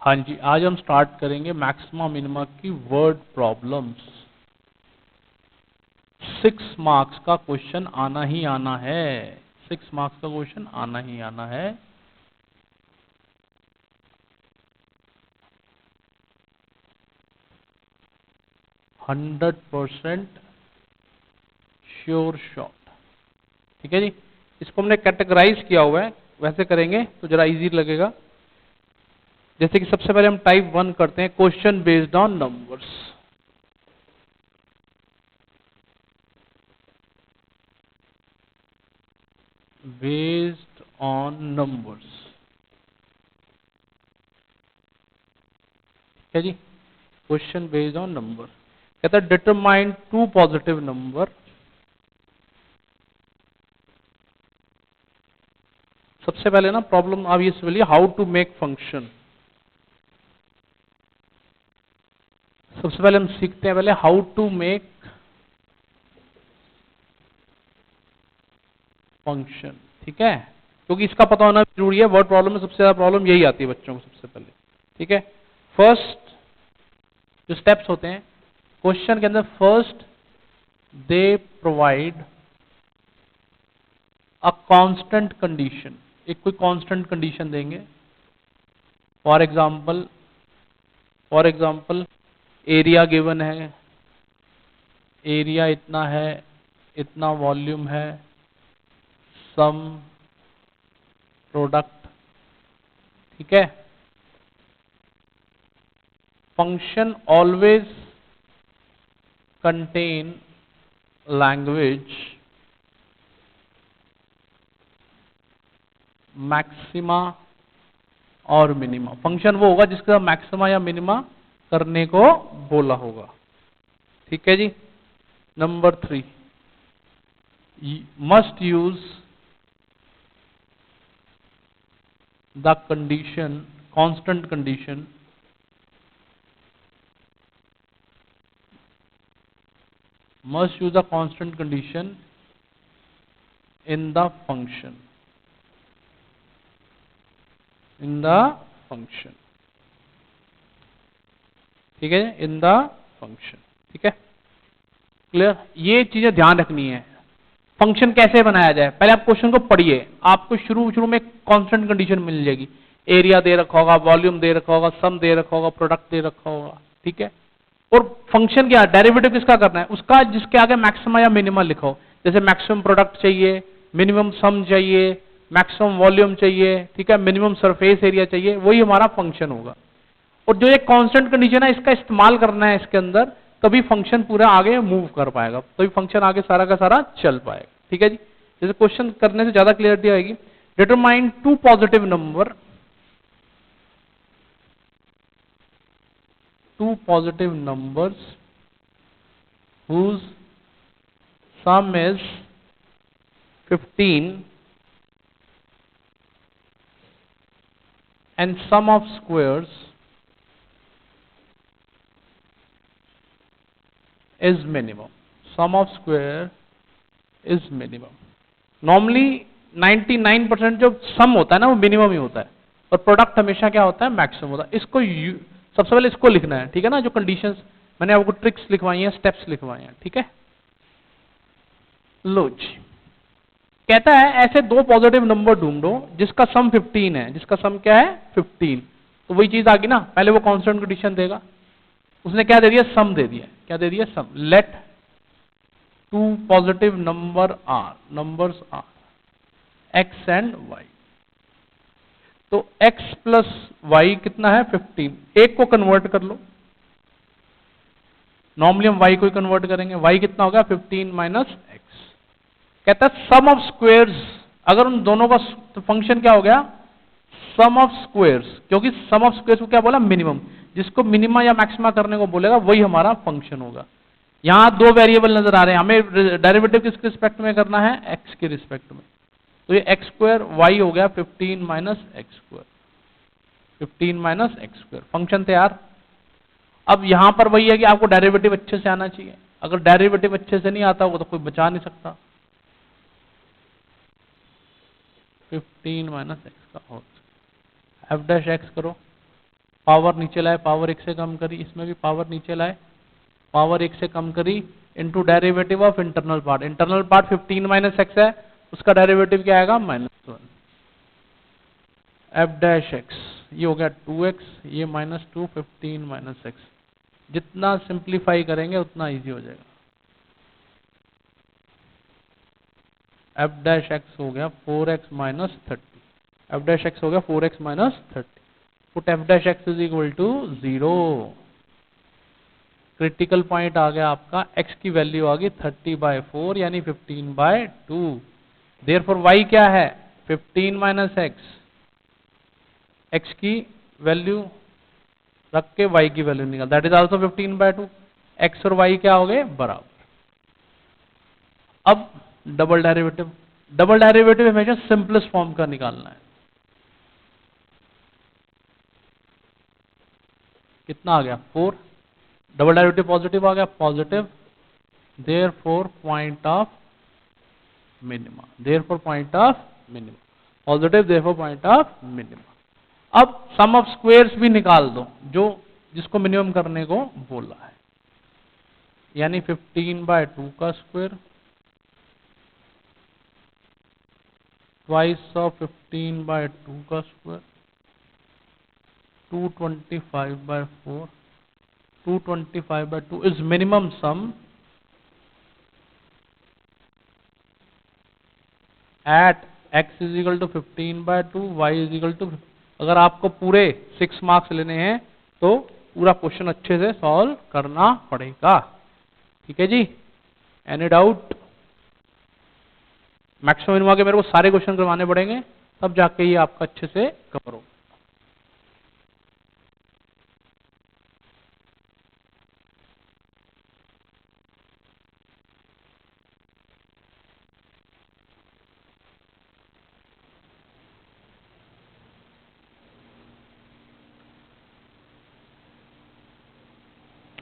हाँ जी, आज हम स्टार्ट करेंगे मैक्सिमा मिनिमा की वर्ड प्रॉब्लम्स। 6 मार्क्स का क्वेश्चन आना ही आना है। 6 मार्क्स का क्वेश्चन आना ही आना है। Hundred % sure shot. ठीक है जी। इसको हमने कैटेगराइज किया हुआ है, वैसे करेंगे तो जरा इजी लगेगा। जैसे कि सबसे पहले हम टाइप 1 करते हैं, question based on numbers. Based on numbers. ठीक है जी। क्वेश्चन बेस्ड ऑन नंबर कहता है डिटरमाइन 2 पॉजिटिव नंबर। सबसे पहले ना प्रॉब्लम आप ये समझिए, हाउ टू मेक फंक्शन। सबसे पहले हम सीखते हैं पहले हाउ टू मेक फंक्शन। ठीक है, क्योंकि इसका पता होना जरूरी है। वर्ड प्रॉब्लम में सबसे ज्यादा प्रॉब्लम यही आती है बच्चों को सबसे पहले। ठीक है, फर्स्ट जो स्टेप्स होते हैं क्वेश्चन के अंदर, first they provide a constant condition. एक कोई कांस्टेंट कंडीशन देंगे। फॉर एग्जांपल एरिया गिवन है, एरिया इतना है, इतना वॉल्यूम है, सम प्रोडक्ट। ठीक है, function always contain language maxima और मिनिमा। फंक्शन वो होगा जिसका मैक्सिमा या मिनिमा करने को बोला होगा। ठीक है जी। Number 3, must use the condition, constant condition, must use a constant condition in the function, in the function। ठीक है, in the function। ठीक है, क्लियर। ये चीजें ध्यान रखनी है। फंक्शन कैसे बनाया जाए, पहले आप क्वेश्चन को पढ़िए। आपको शुरू में कांस्टेंट कंडीशन मिल जाएगी। एरिया दे रखा होगा, वॉल्यूम दे रखा होगा, सम दे रखा होगा, प्रोडक्ट दे रखा होगा। ठीक है, और फंक्शन क्या, डेरिवेटिव किसका करना है, उसका जिसके आगे मैक्सिमा या मिनिमा लिखो। जैसे मैक्सिमम प्रोडक्ट चाहिए, मिनिमम सम चाहिए, मैक्सिमम वॉल्यूम चाहिए, ठीक है, मिनिमम सरफेस एरिया चाहिए, वही हमारा फंक्शन होगा। और जो एक कांस्टेंट कंडीशन है, इसका इस्तेमाल करना है इसके अंदर, तभी फंक्शन पूरा आगे मूव कर पाएगा, तभी फंक्शन आगे सारा का सारा चल पाएगा। ठीक है जी। जैसे क्वेश्चन करने से ज्यादा क्लियरिटी आएगी। Determine 2 positive number, 2 positive numbers whose sum is 15 and sum of squares is minimum। sum of square is minimum। Normally 99% जो सम होता है ना वो मिनिमम ही होता है, और प्रोडक्ट हमेशा क्या होता है, मैक्सिमम होता है। इसको सबसे पहले इसको लिखना है। ठीक है ना, जो कंडीशंस मैंने आपको ट्रिक्स लिखवाई हैं, स्टेप्स लिखवाए हैं। ठीक है, लो जी। कहता है ऐसे 2 पॉजिटिव नंबर ढूंढो जिसका सम 15 है। जिसका सम क्या है, 15। तो वही चीज आ गई ना, पहले वो कांस्टेंट कंडीशन देगा। उसने क्या दे दिया, सम दे दिया। क्या दे दिया, sum. Let 2 positive numbers are x and y। तो x प्लस y कितना है, 15। एक को कन्वर्ट कर लो। नॉर्मली हम y को ही कन्वर्ट करेंगे। y कितना होगा, 15 माइनस x। कहता है सम ऑफ स्क्वायर्स, अगर उन दोनों का तो फंक्शन क्या हो गया, सम ऑफ स्क्वायर्स। क्योंकि सम ऑफ स्क्वायर्स को क्या बोला, मिनिमम। जिसको मिनिमा या मैक्सिमा करने को बोलेगा वही हमारा फंक्शन होगा। यहां 2 वेरिएबल नजर आ रहे हैं, हमें डेरिवेटिव किसके रिस्पेक्ट में करना है, x के रिस्पेक्ट में। तो ये x स्क्वायर y हो गया 15 minus x square, 15 minus x square function तैयार। अब यहां पर वही है कि आपको डेरिवेटिव अच्छे से आना चाहिए। अगर डेरिवेटिव अच्छे से नहीं आता होगा तो कोई बचा नहीं सकता। 15 माइनस एक्स का होल, एफ डैश एक्स करो, पावर नीचे लाए, पावर 1 से कम करी, इसमें भी पावर नीचे लाए, पावर 1 से कम करी, into derivative of internal part. Internal part 15 minus x है, उसका डेरिवेटिव क्या आएगा -1 एफ डैश एक्स, ये हो गया 2x, ये -2 15 माइनस एक्स। जितना सिंप्लीफाई करेंगे उतना इजी हो जाएगा। एफ डैश एक्स हो गया 4x minus 30, F dash x हो गया 4x minus 30, put F dash x is equal to 0। Critical point आ गया आपका, x की वैल्यू आ गई 30/4 यानी 15/2। देयरफॉर y क्या है 15 माइनस एक्स, x की वैल्यू रख के y की वैल्यू निकाल, दैट इज आल्सो 15/2। x और y क्या हो गए बराबर। अब डबल डेरिवेटिव, डबल डेरिवेटिव हमेशा सिंपलेस्ट फॉर्म का निकालना है। कितना आ गया 4, डबल डेरिवेटिव पॉजिटिव आ गया, positive, therefore point of minima, therefore point of minima, positive therefore point of minima. अब सम ऑफ स्क्वायर्स भी निकाल दो, जो जिसको मिनिमम करने को बोला है, यानी 15/2 का स्क्वायर, ट्वाइस ऑफ 15/2 का square, 225/4, 225/2 is minimum sum at x is equal to 15/2, y is equal to, अगर आपको पूरे 6 मार्क्स लेने हैं तो पूरा क्वेश्चन अच्छे से सॉल्व करना पड़ेगा। ठीक है जी, एनी डाउट? मैक्सिमम मिनिमम के मेरे को सारे क्वेश्चन करवाने पड़ेंगे, तब जाके ये आपका अच्छे से कवर हो।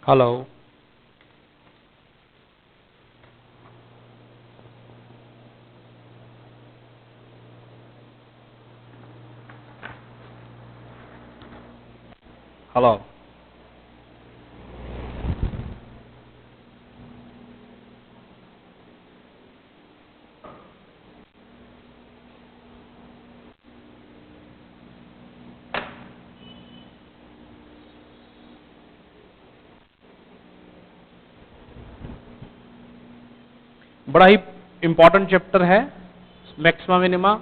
हेलो, हेलो, बड़ा ही इंपॉर्टेंट चैप्टर है मैक्सिमा मिनिमा।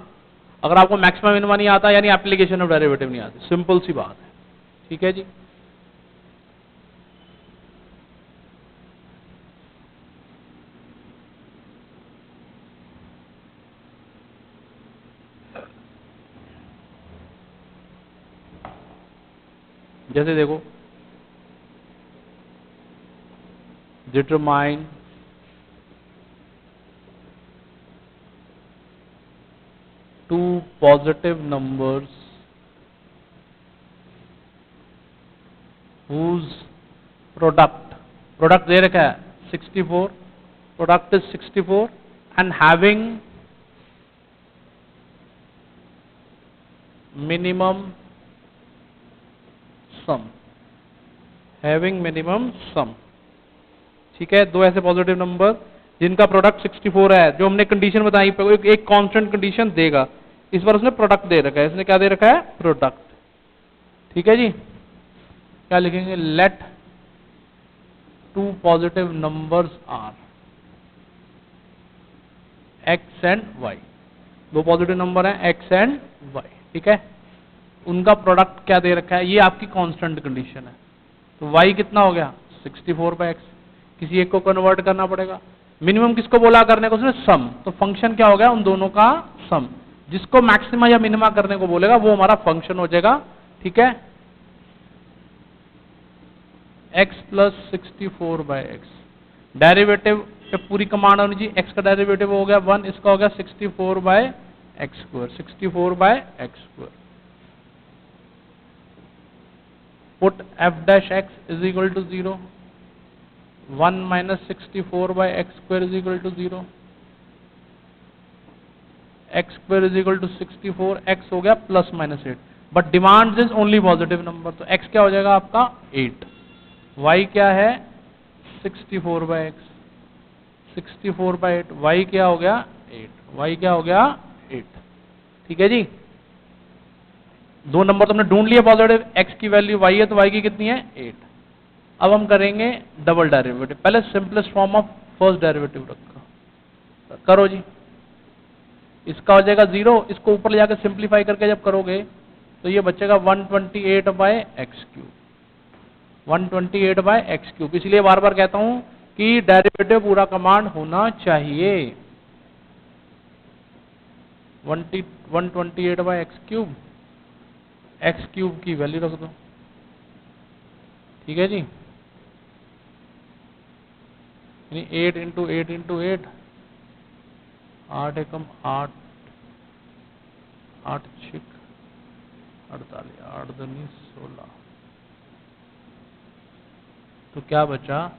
अगर आपको मैक्सिमा मिनिमा नहीं आता यानी एप्लीकेशन ऑफ डेरिवेटिव नहीं आती, सिंपल सी बात है। ठीक है जी, जैसे देखो, determine two positive numbers whose product दे रखा है 64, product is 64 and having minimum sum, having minimum sum. ठीक है, दो ऐसे पॉजिटिव नंबर जिनका प्रोडक्ट 64 है, जो हमने कंडीशन बताई, एक कांस्टेंट कंडीशन देगा, इस बार उसने प्रोडक्ट दे रखा है, इसने क्या दे रखा है प्रोडक्ट। ठीक है जी, क्या लिखेंगे, let two positive numbers are X and Y, दो पॉजिटिव नंबर हैं एक्स एंड वाई। ठीक है, उनका प्रोडक्ट क्या दे रखा है, ये आपकी कांस्टेंट कंडीशन है। तो y कितना हो गया 64/x, किसी एक को कन्वर्ट करना पड़ेगा। मिनिमम किसको बोला करने को, उसने सम, तो फंक्शन क्या हो गया उन दोनों का सम। जिसको मैक्सिमा या मिनिमा करने को बोलेगा वो हमारा फंक्शन हो जाएगा। ठीक है, x प्लस 64/x, डेरिवेटिव पे पूरी कमांड होनी चाहिए। x का डेरिवेटिव हो गया 1, इसका हो गया 64/x², 64/x²। Put f dash x is equal to 0, 1 minus 64/x² is equal to 0, x² is equal to 64, x हो गया +-8, but demand is only positive number, तो x क्या हो जाएगा आपका 8, y क्या है 64/x, 64/8, y क्या हो गया 8, y क्या हो गया 8। ठीक है जी, दो नंबर तो हमने ढूंढ लिया पॉजिटिव, x की वैल्यू y है तो y की कितनी है 8। अब हम करेंगे डबल डेरिवेटिव, पहले simplest form of first derivative रखा, करो जी। इसका हो जाएगा 0, इसको ऊपर ले जाकर सिंप्लीफाई करके जब करोगे तो ये बचेगा 128/x³, 128/x³। इसलिए बार बार कहता हूं कि डेरिवेटिव पूरा कमांड होना चाहिए। 128/x³, x³ की वैल्यू रख दो। ठीक है जी, 8 इंटू 8 इंटू 8, 8 एकम 8, 8 6 48, 8 दूनी 16, तो क्या बचा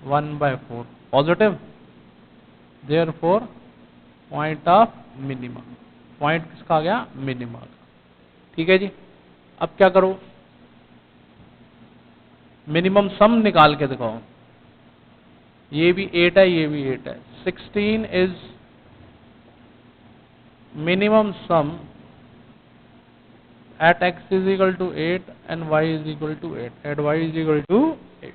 1/4 positive, therefore point of minima, point किसका आ गया मिनिमा। ठीक है जी, अब क्या करो, मिनिमम सम निकाल के दिखाओ। ये भी 8 है, ये भी 8 है, 16 is minimum some at x is equal to 8 and y is equal to 8, at y is equal to 8।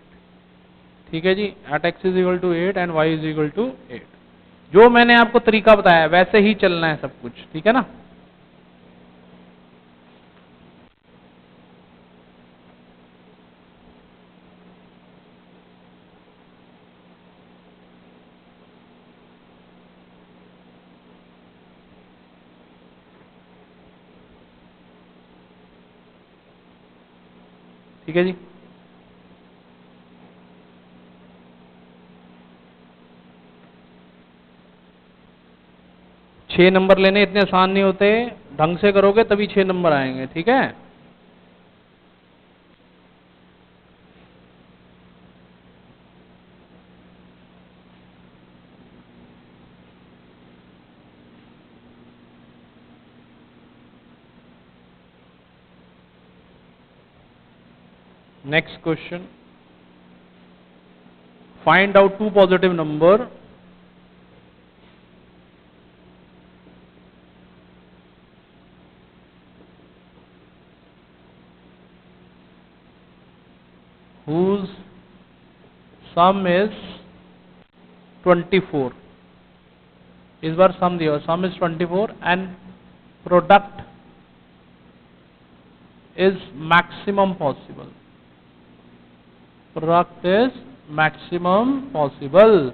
ठीक है जी, at x is equal to 8 and y is equal to 8। जो मैंने आपको तरीका बताया वैसे ही चलना है सब कुछ, ठीक है ना। ठीक है जी, छह नंबर लेने इतने आसान नहीं होते, ढंग से करोगे तभी 6 नंबर आएंगे। ठीक है, next question, find out two positive number whose sum is 24। इस बार सम दिया, sum is 24 and product is maximum possible, product is maximum possible.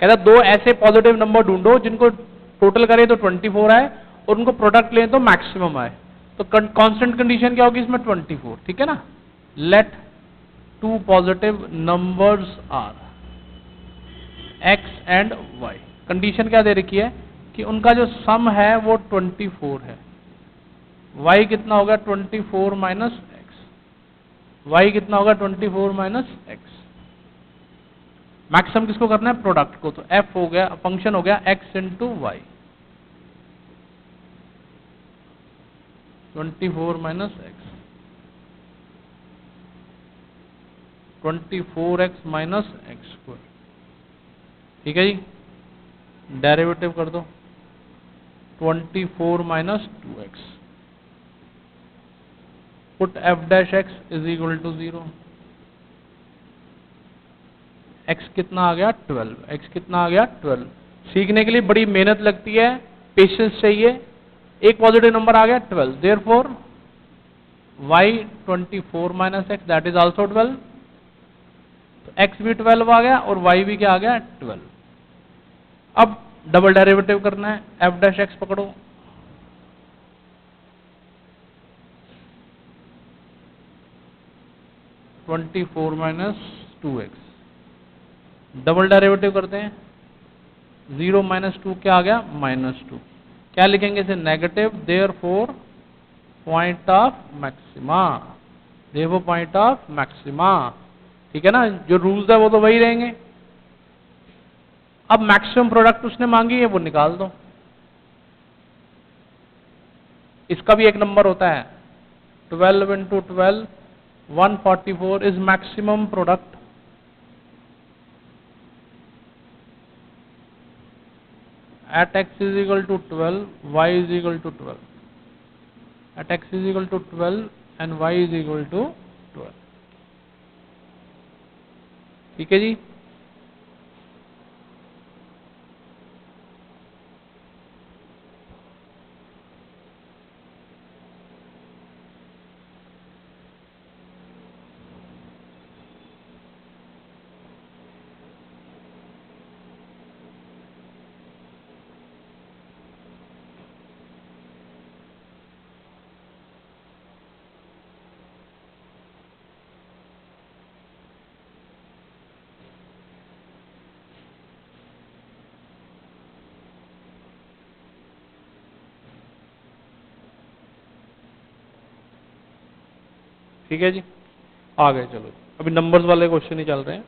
कहता दो ऐसे पॉजिटिव नंबर ढूंढो जिनको टोटल करें तो 24 आए और उनको प्रोडक्ट लें तो मैक्सिमम आए। तो कांस्टेंट कंडीशन क्या होगी इसमें 24। ठीक है ना, let two positive numbers are x and y। Condition क्या दे रखी है कि उनका जो सम है वो 24 है। y कितना होगा 24 माइनस एक्स, y कितना होगा 24 माइनस एक्स। मैक्सिमम किसको करना है प्रोडक्ट को, तो f हो गया, फंक्शन हो गया x into Y, 24 minus X, 24x minus x square. ठीक है जी, डेरिवेटिव कर दो 24 minus 2x, put f dash x is equal to 0। x कितना आ गया 12, x कितना आ गया 12। सीखने के लिए बड़ी मेहनत लगती है, पेशेंस चाहिए। एक पॉजिटिव नंबर आ गया 12, therefore y 24 minus x that is also 12, तो x भी 12 आ गया और y भी क्या आ गया 12। अब डबल डेरिवेटिव करना है, f डैश x पकड़ो, (24 माइनस 2x), डबल डेरिवेटिव करते हैं, 0 माइनस 2 क्या आ गया -2। क्या लिखेंगे इसे negative, therefore point of maxima, therefore point of maxima. ठीक है ना, जो रूल्स है वो तो वही रहेंगे। अब मैक्सिमम प्रोडक्ट उसने मांगी है वो निकाल दो। इसका भी एक नंबर होता है 12 into 12 144 is maximum product at x is equal to 12, y is equal to 12. At x is equal to 12 and y is equal to 12. ठीक है जी। ठीक है जी, आ गए। चलो अभी नंबर्स वाले क्वेश्चन ही चल रहे हैं।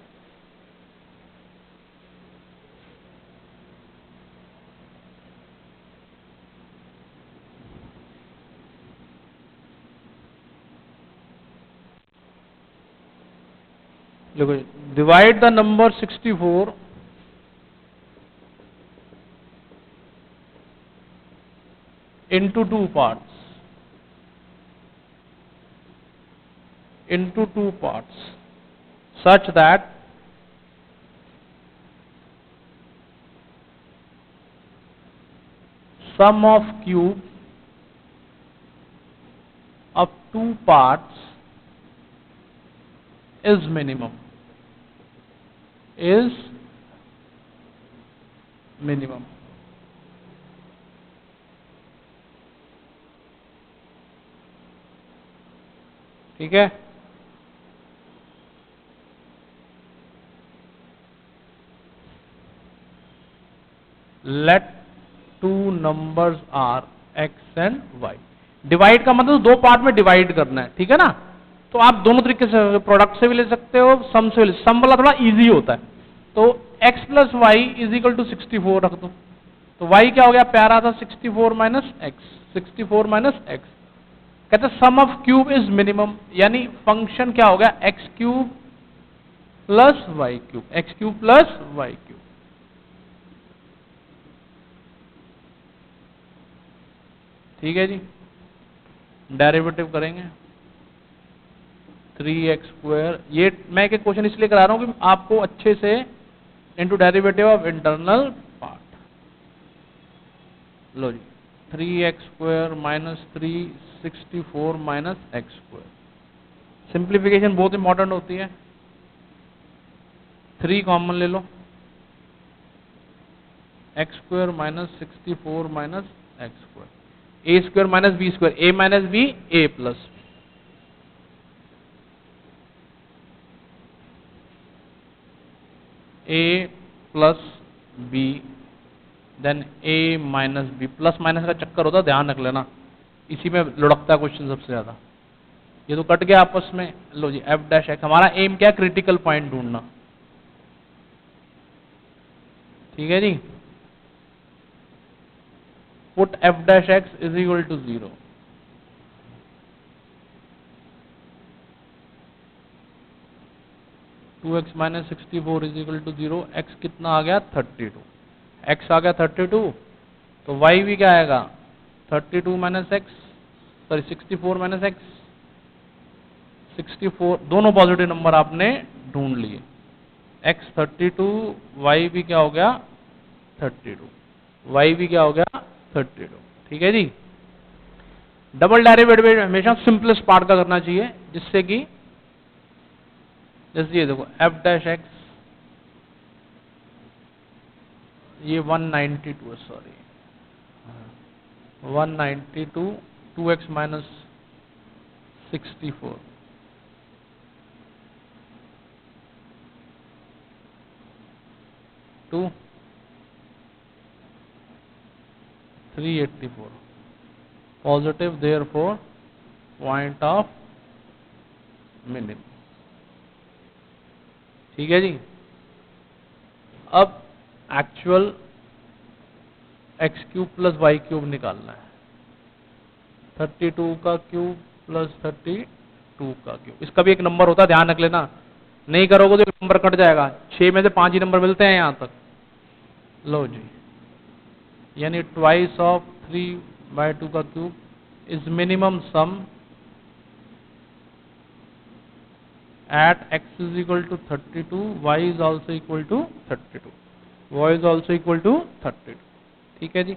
देखो, divide the number 64 into two parts, such that sum of cube of two parts is minimum. ठीक है। Let two numbers are x and y। Divide का मतलब दो पार्ट में डिवाइड करना है, ठीक है ना। तो आप दोनों तरीके से, प्रोडक्ट से भी ले सकते हो, सम से भी ले। सम वाला थोड़ा इजी होता है। तो x plus Y is equal to 64 रख दो, तो y क्या हो गया प्यारा था 64 माइनस एक्स। 64 माइनस एक्स कहते sum of cube is minimum, यानी फंक्शन क्या हो गया X cube plus Y cube, X cube plus Y cube. ठीक है जी। डेरिवेटिव करेंगे 3x स्क्वायर। ये मैं एक क्वेश्चन इसलिए करा रहा हूं कि आपको अच्छे से into derivative of internal part. लो जी, 3x square minus 364 minus x square. Simplification बहुत इंपॉर्टेंट होती है। 3 कॉमन ले लो, x square minus 64 minus x square. A square minus b square, a minus b a plus a plus b then a minus b. Plus minus का चक्कर होता है, ध्यान रख लेना, इसी में लुढ़कता है क्वेश्चन सबसे ज्यादा। ये तो कट गया आपस में। लो जी, एफ डैश एक्स, हमारा एम क्या, क्रिटिकल पॉइंट ढूंढना। ठीक है जी। Put F dash x is equal to 0। Two x minus 64 is equal to 0। X कितना आ गया 32। एक्स आ गया 32, तो वाई भी क्या आएगा 32 minus x, sorry 64 minus x. 64 दोनों पॉजिटिव नंबर आपने ढूंढ लिए। एक्स 32, वाई भी क्या हो गया 32, वाई भी क्या हो गया 32। ठीक है जी। डबल डेरिवेटिव हमेशा सिंपलेस्ट पार्ट का करना चाहिए, जिससे कि जैसे ये देखो एफ डैश एक्स, ये 192 है, sorry 192, 2x minus 64, two 384 positive, therefore point of minimum. ठीक है जी। अब actual X cube plus Y cube निकालना है। 32 का क्यूब प्लस 32 का क्यूब। इसका भी एक नंबर होता है, ध्यान रख लेना, नहीं करोगे तो एक नंबर कट जाएगा। 6 में से 5 ही नंबर मिलते हैं यहां तक। लो जी, यानी ट्वाइस ऑफ 3/2 का cube is minimum some at x is equal to 32, y is also equal to 32, y is also equal to 32। ठीक है जी।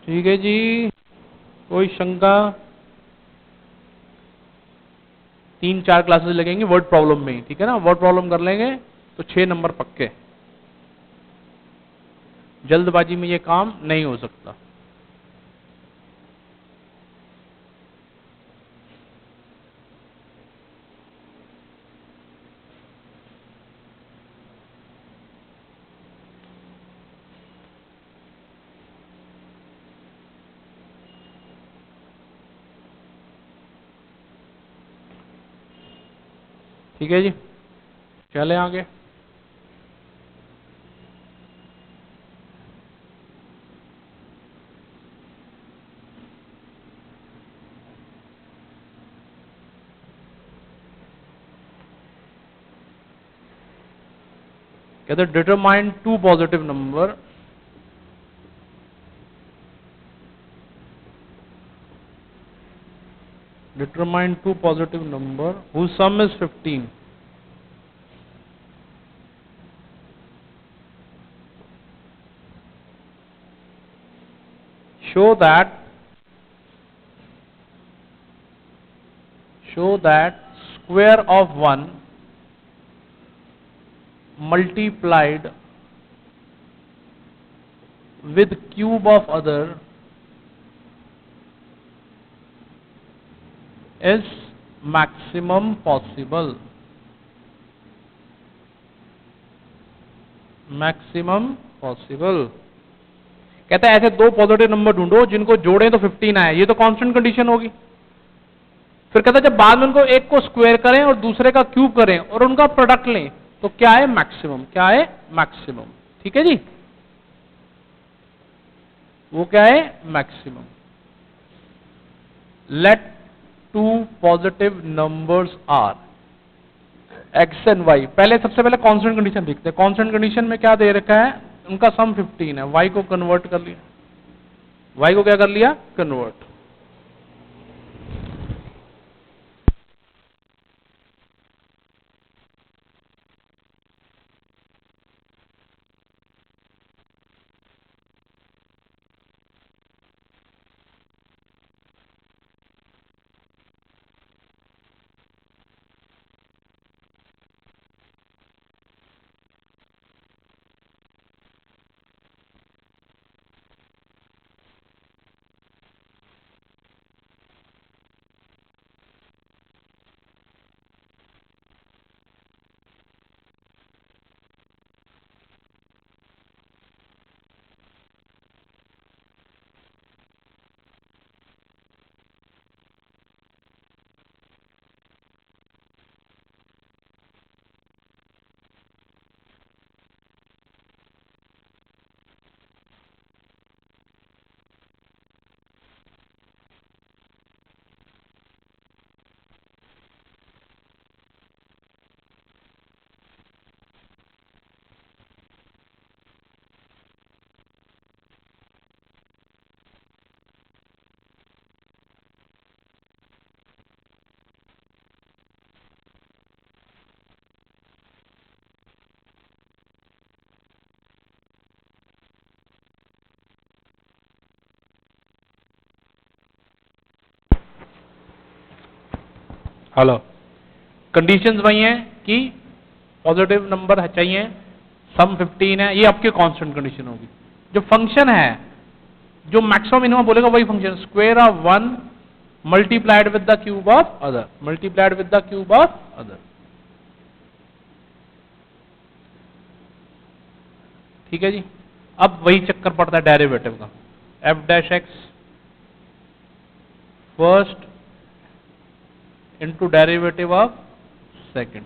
ठीक है जी, कोई शंका? 3-4 क्लासेस लगेंगे वर्ड प्रॉब्लम में ही, ठीक है ना। वर्ड प्रॉब्लम कर लेंगे तो 6 नंबर पक्के। जल्दबाजी में ये काम नहीं हो सकता। ठीक है जी, चले आगे। कहते determine 2 positive number whose sum is 15। show that square of 1 multiplied with cube of other is maximum possible। Maximum possible. कहता है ऐसे 2 पॉजिटिव नंबर ढूंढो जिनको जोड़ें तो 15 आए, ये तो कांस्टेंट कंडीशन होगी। फिर कहता है जब बाद में उनको एक को स्क्वायर करें और दूसरे का क्यूब करें और उनका प्रोडक्ट लें तो क्या है? मैक्सिमम। क्या है? मैक्सिमम। ठीक है जी, वो क्या है? Maximum. Let 2 positive numbers are X and Y. पहले सबसे पहले कांस्टेंट कंडीशन देखते हैं। कांस्टेंट कंडीशन में क्या दे रखा है? उनका सम 15 है। वाई को कन्वर्ट कर लिया, वाई को क्या कर लिया? कन्वर्ट। हेलो, कंडीशंस वही हैं कि पॉजिटिव नंबर चाहिए, सम 15 है, ये आपकी कांस्टेंट कंडीशन होगी। जो फंक्शन है, जो मैक्सिमम मिनिमम बोलेगा वही function. Square of 1 multiplied with the cube of other, multiplied with the cube of other. ठीक है जी। अब वही चक्कर पड़ता है डेरिवेटिव का। F dash x first into derivative of second,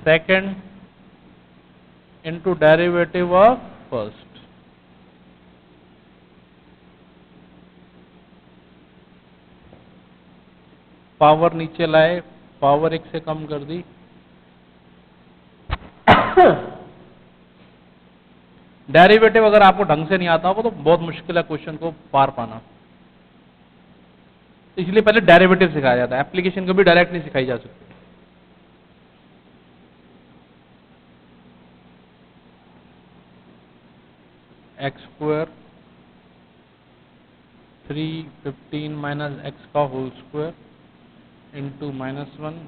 second into derivative of first. Power नीचे लाए, पावर 1 से कम कर दी। डेरिवेटिव अगर आपको ढंग से नहीं आता होगा तो बहुत मुश्किल है क्वेश्चन को पार पाना, इसलिए पहले डेरिवेटिव सिखाया जाता है, एप्लीकेशन कभी डायरेक्ट नहीं सिखाई जा सकती। एक्स स्क्वायर 315 माइनस एक्स का होल स्क्वायर इंटू -1।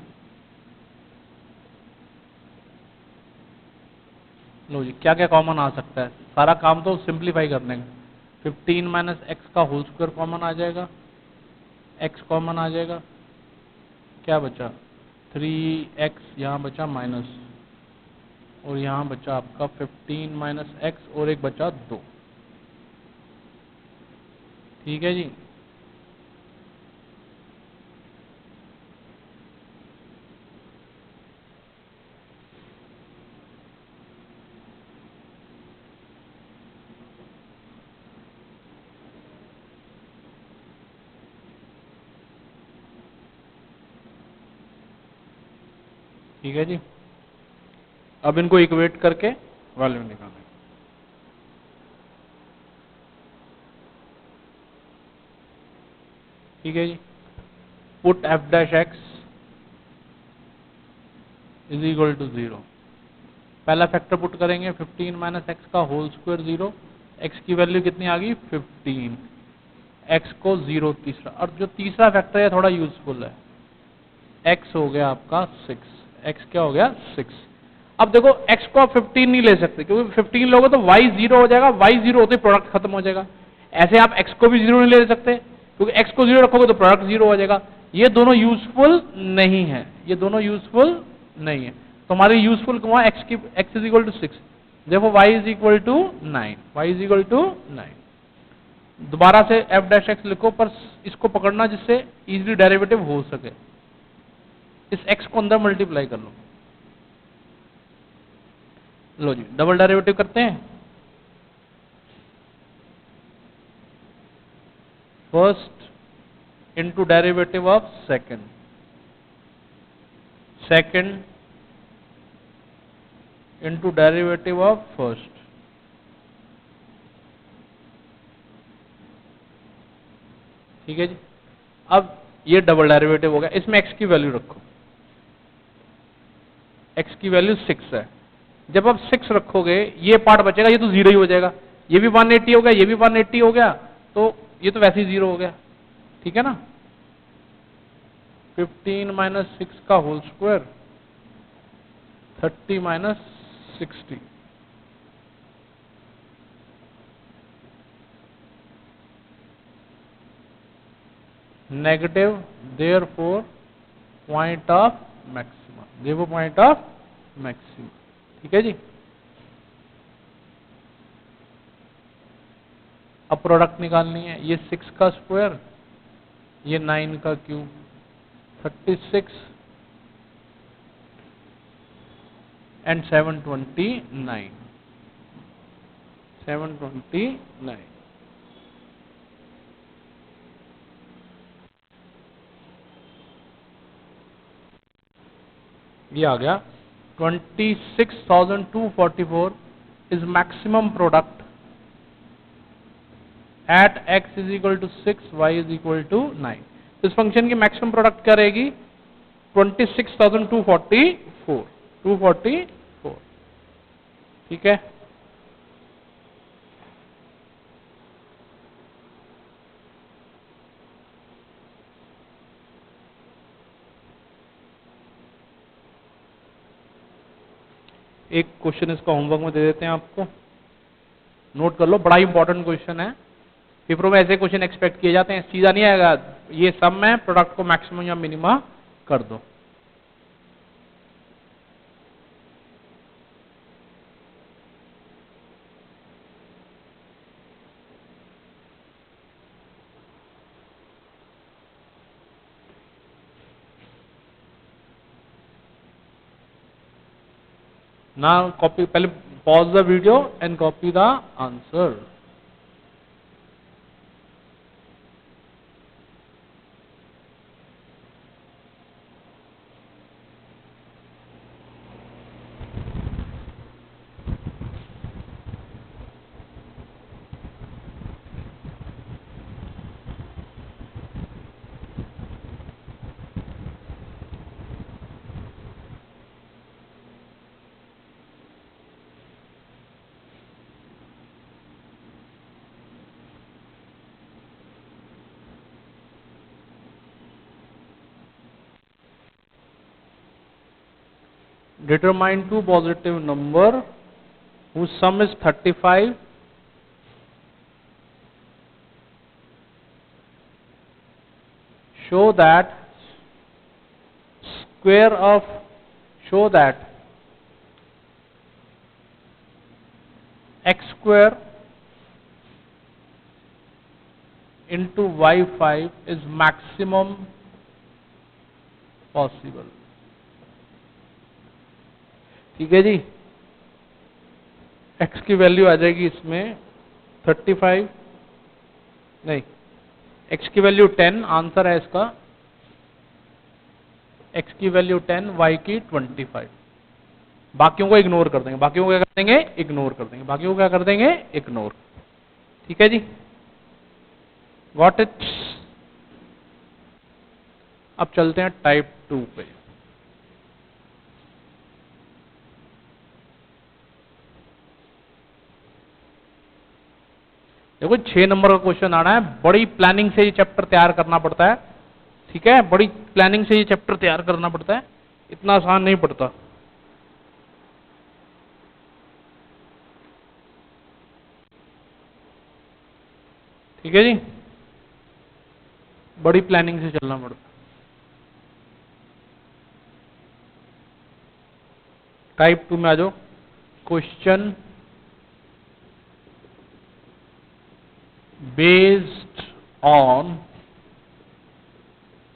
लो जी, क्या क्या कॉमन आ सकता है, सारा काम तो सिंप्लीफाई करने का। 15 माइनस एक्स का होल स्क्वायर कॉमन आ जाएगा, एक्स कॉमन आ जाएगा, क्या बचा 3x, यहाँ बचा माइनस, और यहाँ बचा आपका 15 माइनस एक्स, और एक बचा 2। ठीक है जी। ठीक है जी, अब इनको इक्वेट करके वैल्यू निकालें। ठीक है जी, put F dash x is equal to 0। पहला फैक्टर पुट करेंगे, 15 माइनस एक्स का होल स्क्वायर 0, एक्स की वैल्यू कितनी आ गई 15, एक्स को 0 तीसरा, और जो तीसरा फैक्टर है थोड़ा यूजफुल है, एक्स हो गया आपका 6, एक्स क्या हो गया 6। अब देखो x को आप 15 नहीं ले सकते, क्योंकि 15 लोगे तो y 0 हो जाएगा, y 0 होते ही प्रोडक्ट खत्म हो जाएगा। ऐसे आप x को भी 0 नहीं ले सकते, क्योंकि x को 0 रखोगे तो प्रोडक्ट 0 हो जाएगा। ये दोनों यूजफुल नहीं है, ये दोनों यूजफुल नहीं है। तो हमारी यूजफुल हुआ x इज इक्वल टू 6, देखो y is equal to 9, y is equal to 9। दोबारा से एफ डैश एक्स लिखो, पर इसको पकड़ना जिससे इजीली डेरिवेटिव हो सके। इस x को अंदर मल्टीप्लाई कर लो। लो जी, डबल डेरिवेटिव करते हैं। First into derivative of second, second into derivative of first. ठीक है जी, अब ये डबल डेरिवेटिव हो गया, इसमें x की वैल्यू रखो, x की वैल्यू 6 है। जब आप 6 रखोगे ये पार्ट बचेगा, ये तो 0 ही हो जाएगा, ये भी 180 हो गया, ये भी 180 हो गया, तो ये तो वैसे ही 0 हो गया। ठीक है ना, 15 माइनस 6 का whole square 30 minus 60, negative, therefore point of maxima, देखो पॉइंट ऑफ मैक्सिमा। ठीक है जी, अब प्रोडक्ट निकालनी है, ये 6 का स्क्वायर, ये 9 का क्यूब, 36 एंड 729, 729। ये आ गया 26,244 is maximum product at x is equal to 6, y is equal to 9। इस फंक्शन की मैक्सिमम प्रोडक्ट क्या रहेगी 26,244, 244। ठीक है, एक क्वेश्चन इसका होमवर्क में दे देते हैं आपको, नोट कर लो, बड़ा इंपॉर्टेंट क्वेश्चन है। पेपरों में ऐसे क्वेश्चन एक्सपेक्ट किए जाते हैं, सीधा नहीं आएगा, ये सब में प्रोडक्ट को मैक्सिमम या मिनिमा कर दो। Now copy, पहले pause the video and copy the answer. Determine two positive number whose sum is 35. Show that x square into y5 is maximum possible. ठीक है जी, x की वैल्यू आ जाएगी इसमें 35, नहीं, x की वैल्यू 10, आंसर है इसका, x की वैल्यू 10, y की 25। बाकियों को इग्नोर कर देंगे, बाकियों को क्या कर देंगे, इग्नोर कर देंगे, बाकियों को क्या कर देंगे, इग्नोर। ठीक है जी, गॉट इट। अब चलते हैं टाइप 2 पे। देखो 6 नंबर का क्वेश्चन आना है, बड़ी प्लानिंग से ये चैप्टर तैयार करना पड़ता है। ठीक है, बड़ी प्लानिंग से ये चैप्टर तैयार करना पड़ता है, इतना आसान नहीं पड़ता। ठीक है जी, बड़ी प्लानिंग से चलना पड़ता है। टाइप 2 में आ जाओ। Question based on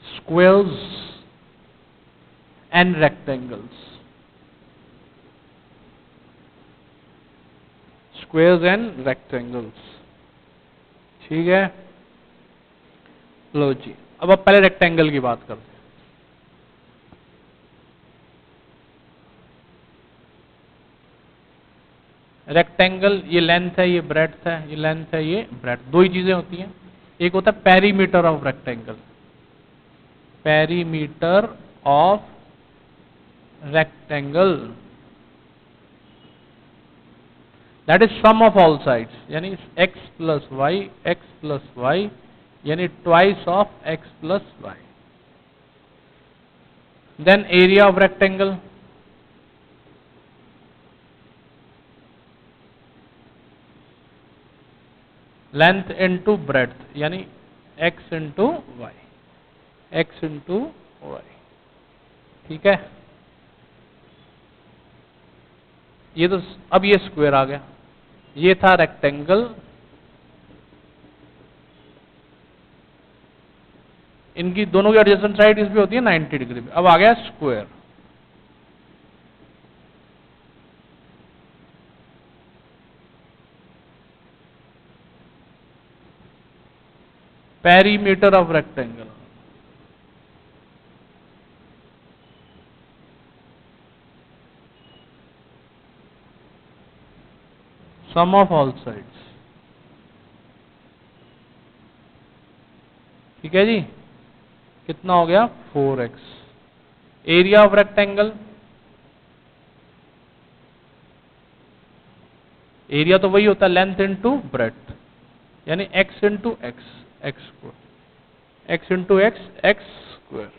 squares and rectangles. Squares and rectangles. ठीक है, लो जी, अब पहले रेक्टेंगल की बात करते हैं। रेक्टेंगल, ये लेंथ है, ये ब्रेड्थ है, ये लेंथ है, ये ब्रेड्थ, दो ही चीजें होती हैं। एक होता है perimeter of rectangle, perimeter of rectangle, that is sum of all sides, यानी x प्लस वाई, यानी twice of x plus Y. Then area of rectangle, length into breadth, यानी x into Y, X into Y. ठीक है, ये तो अब ये square आ गया, ये था रेक्टेंगल, इनकी दोनों की एडजेसेंट साइड इस पे होती है 90 डिग्री पे। अब आ गया square, perimeter of rectangle, sum of all sides. ठीक है जी, कितना हो गया 4x। Area of rectangle, area तो वही होता है लेंथ इंटू ब्रेड्थ, यानी x into x, x square, x into x, x square.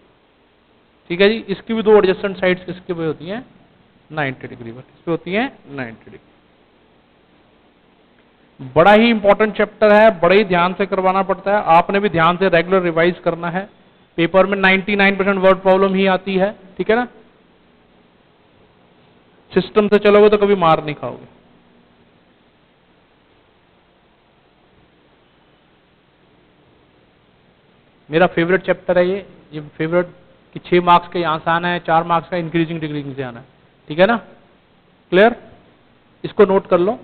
ठीक है जी, इसकी भी दो एडजेसेंट साइड्स किसके पे होती हैं 90 डिग्री पर, किस पे होती हैं 90 डिग्री। बड़ा ही इंपॉर्टेंट चैप्टर है, बड़े ही ध्यान से करवाना पड़ता है, आपने भी ध्यान से रेगुलर रिवाइज करना है। पेपर में 99% वर्ड प्रॉब्लम ही आती है। ठीक है ना, सिस्टम से चलोगे तो कभी मार नहीं खाओगे। मेरा फेवरेट चैप्टर है ये फेवरेट कि 6 मार्क्स का यहां से आना है, 4 मार्क्स का इंक्रीजिंग डिग्री से आना है। ठीक है ना, क्लियर? इसको नोट कर लो।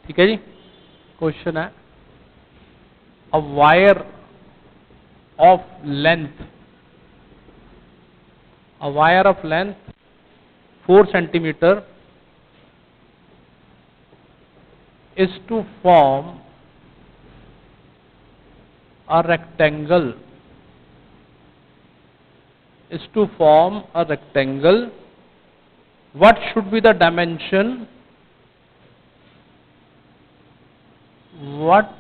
ठीक है जी। क्वेश्चन है, a wire of length, a wire of length 4 centimetre is to form a rectangle, is to form a rectangle. What should be the dimension? What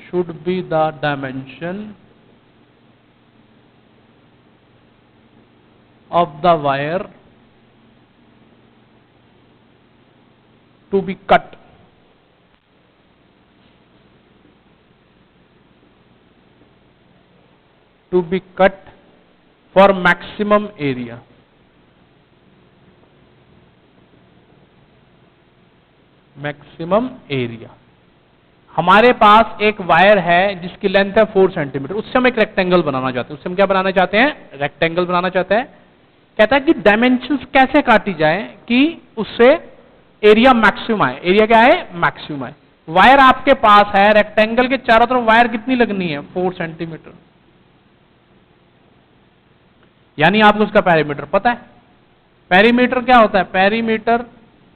should be the dimension of the wire to be cut? To be cut for maximum area. Maximum area. हमारे पास एक wire है जिसकी length है 4 centimetre, उससे हम एक rectangle बनाना चाहते हैं। उससे हम क्या बनाना चाहते हैं? रेक्टेंगल बनाना चाहते हैं। कहता है कि डायमेंशंस कैसे काटी जाए कि उससे एरिया मैक्सिमम आए। एरिया क्या है? मैक्सिमम आए। वायर आपके पास है, रेक्टेंगल के चारों तरफ वायर कितनी लगनी है? 4 सेंटीमीटर। यानी आपको उसका पेरीमीटर पता है। पेरीमीटर क्या होता है? Perimeter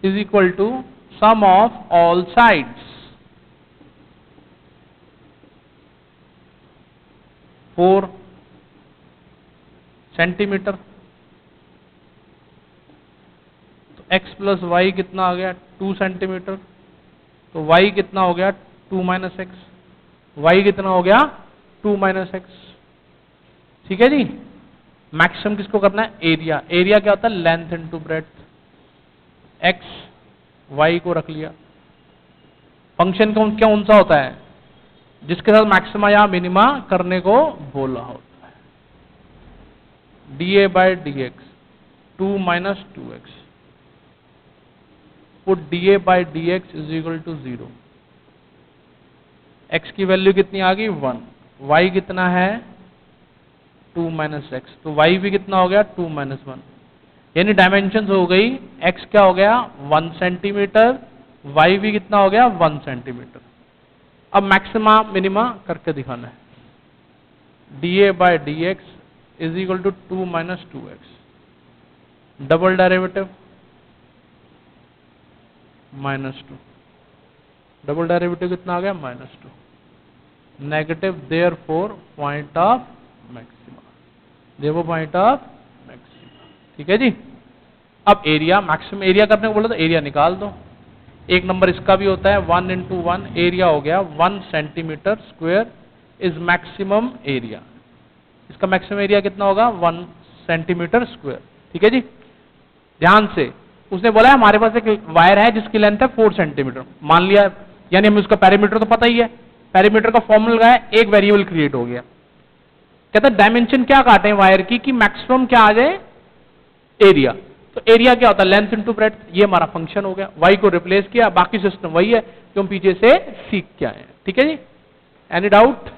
is equal to sum of all sides, 4 centimetre. तो x प्लस वाई कितना आ गया? 2 सेंटीमीटर। तो y कितना हो गया? 2 माइनस एक्स। y कितना हो गया? 2 माइनस एक्स। ठीक है जी। मैक्सिमम किसको करना है? एरिया। एरिया क्या होता है? Length into breadth. x y को रख लिया। फंक्शन कौन सा होता है? जिसके साथ मैक्सिमा या मिनिमा करने को बोला होता है। dA by dx 2 minus 2x, put dA by dx is equal to 0। x की वैल्यू कितनी आ गई? 1। y कितना है? 2 माइनस एक्स। तो y भी कितना हो गया? 2 माइनस 1। यानी डायमेंशन हो गई, x क्या हो गया? 1 सेंटीमीटर, y भी कितना हो गया? 1 सेंटीमीटर। अब मैक्सिमा मिनिमा करके दिखाना है। dA by dx is equal to 2 minus 2x, double derivative -2, double derivative कितना आ गया? -2। Negative, therefore point of maxima, देखो पॉइंट ऑफ मैक्सिमा। ठीक है जी। अब एरिया, मैक्सिमम एरिया करने को बोला तो एरिया निकाल दो। एक नंबर इसका भी होता है 1 इंटू 1, एरिया हो गया 1 centimetre square is maximum area. इसका मैक्सिमम एरिया कितना होगा? 1 सेंटीमीटर स्क्वायर। ठीक है जी। ध्यान से, उसने बोला है हमारे पास एक वायर है जिसकी लेंथ है 4 सेंटीमीटर, मान लिया, यानी हमें उसका पेरीमीटर तो पता ही है। पेरीमीटर का फॉर्मूला है, एक वेरिएबल क्रिएट हो गया। कहता है डायमेंशन क्या काटे वायर की कि मैक्सिमम क्या आ जाए? एरिया। तो एरिया क्या होता है? Length into breadth. ये हमारा फंक्शन हो गया। y को रिप्लेस किया, बाकी सिस्टम वही है जो हम पीछे से सीख के आए हैं। ठीक है जी। Any doubt?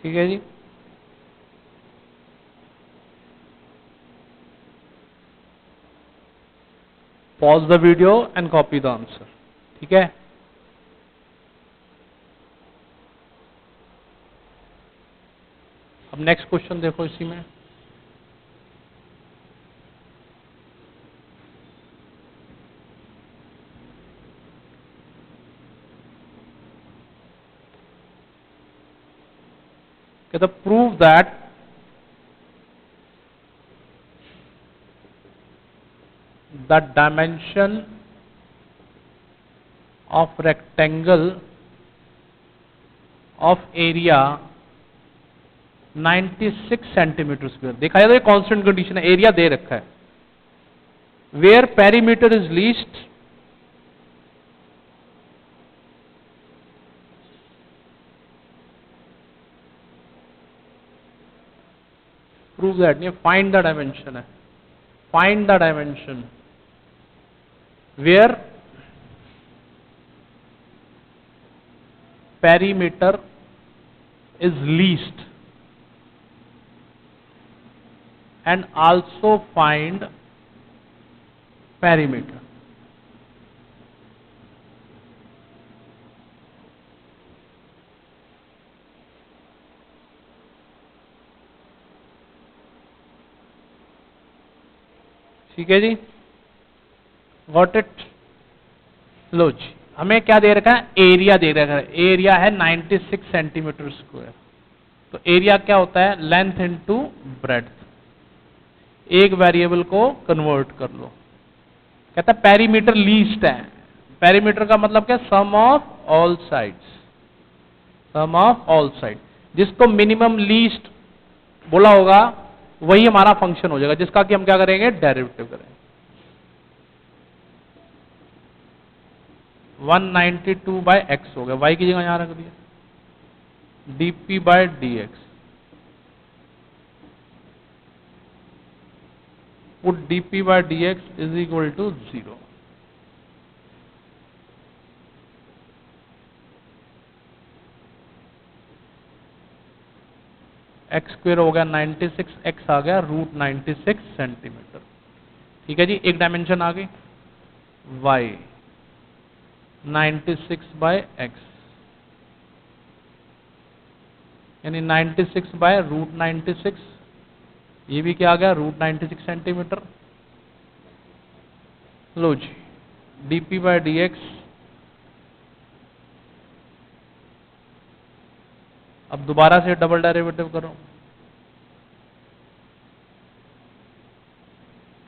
ठीक है जी। Pause the video and copy the answer. ठीक है। अब नेक्स्ट क्वेश्चन देखो इसी में। कहता prove that the dimension of rectangle of area 96 centimetre square. देखा जाए तो ये कांस्टेंट कंडीशन है, एरिया दे रखा है। Where perimeter is least prove that, नहीं फाइंड द डायमेंशन है, find the dimension where perimeter is least and also find perimeter। ठीक है जी, गॉट इट। लो जी, हमें क्या दे रखा है, एरिया दे रखा है। एरिया है 96 सेंटीमीटर स्क्वायर। तो एरिया क्या होता है, लेंथ इनटू ब्रेड्थ। एक वेरिएबल को कन्वर्ट कर लो। कहता है पेरीमीटर लीस्ट है। पेरीमीटर का मतलब क्या, sum of all sides, sum of all side. जिसको मिनिमम लीस्ट बोला होगा वही हमारा फंक्शन हो जाएगा, जिसका कि हम क्या करेंगे, डेरिवेटिव करेंगे। 192 बाय एक्स हो गया, y की जगह यहां रख दिया, dp by dx। Put dp by dx is equal to 0। X square हो गया 96, एक्स आ गया रूट 96 सेंटीमीटर। ठीक है जी, एक डायमेंशन आ गई, y 96 बाय एक्स यानी 96 बाय रूट 96, ये भी क्या आ गया, रूट 96 सेंटीमीटर। लो जी, dp बाय dx, अब दोबारा से डबल डेरिवेटिव करो,